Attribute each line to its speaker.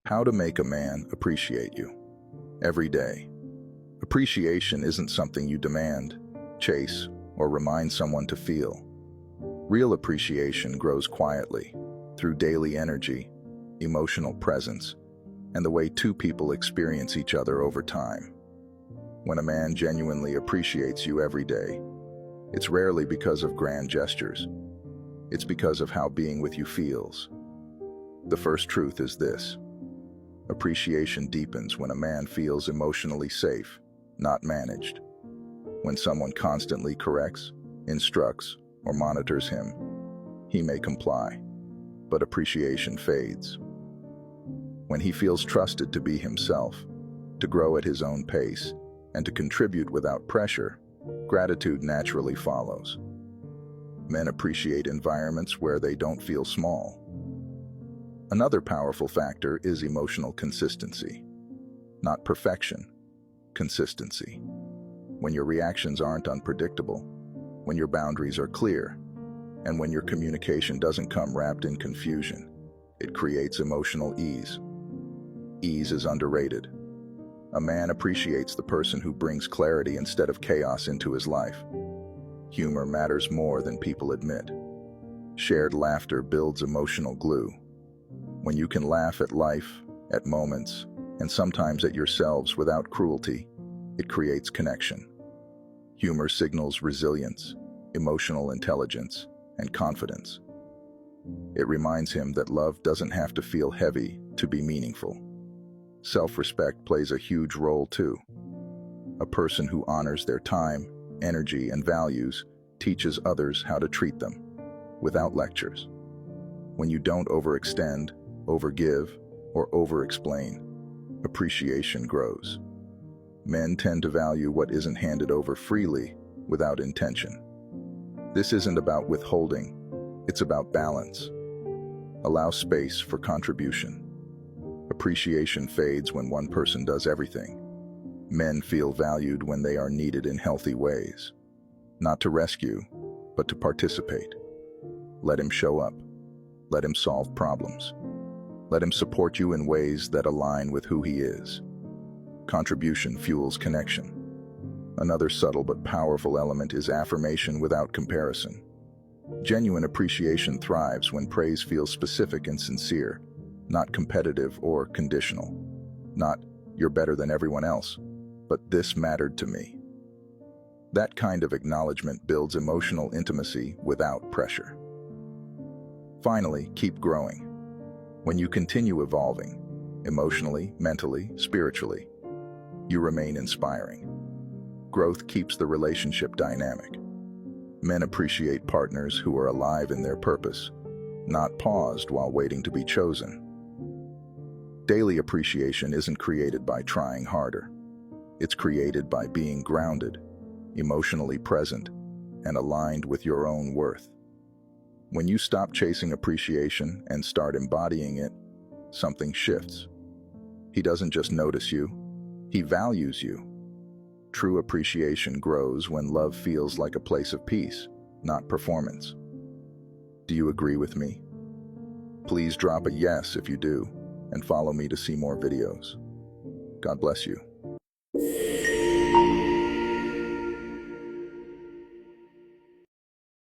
Speaker 1: How to make a man appreciate you. Every day. Appreciation isn't something you demand, chase, or remind someone to feel. Real appreciation grows quietly, through daily energy, emotional presence, and the way two people experience each other over time. When a man genuinely appreciates you every day, it's rarely because of grand gestures. It's because of how being with you feels. The first truth is this: appreciation deepens when a man feels emotionally safe, not managed. When someone constantly corrects, instructs, or monitors him, he may comply, but appreciation fades. When he feels trusted to be himself, to grow at his own pace, and to contribute without pressure, gratitude naturally follows. Men appreciate environments where they don't feel small. Another powerful factor is emotional consistency. Not perfection, consistency. When your reactions aren't unpredictable, when your boundaries are clear, and when your communication doesn't come wrapped in confusion, it creates emotional ease. Ease is underrated. A man appreciates the person who brings clarity instead of chaos into his life. Humor matters more than people admit. Shared laughter builds emotional glue. When you can laugh at life, at moments, and sometimes at yourselves without cruelty, it creates connection. Humor signals resilience, emotional intelligence, and confidence. It reminds him that love doesn't have to feel heavy to be meaningful. Self-respect plays a huge role too. A person who honors their time, energy, and values teaches others how to treat them, without lectures. When you don't overextend, overgive, or over-explain, appreciation grows. Men tend to value what isn't handed over freely, without intention. This isn't about withholding, it's about balance. Allow space for contribution. Appreciation fades when one person does everything. Men feel valued when they are needed in healthy ways. Not to rescue, but to participate. Let him show up. Let him solve problems. Let him support you in ways that align with who he is. Contribution fuels connection. Another subtle but powerful element is affirmation without comparison. Genuine appreciation thrives when praise feels specific and sincere, not competitive or conditional. Not, "You're better than everyone else," but "This mattered to me." That kind of acknowledgement builds emotional intimacy without pressure. Finally, keep growing. When you continue evolving, emotionally, mentally, spiritually, you remain inspiring. Growth keeps the relationship dynamic. Men appreciate partners who are alive in their purpose, not paused while waiting to be chosen. Daily appreciation isn't created by trying harder. It's created by being grounded, emotionally present, and aligned with your own worth. When you stop chasing appreciation and start embodying it, something shifts. He doesn't just notice you, he values you. True appreciation grows when love feels like a place of peace, not performance. Do you agree with me? Please drop a yes if you do, and follow me to see more videos. God bless you.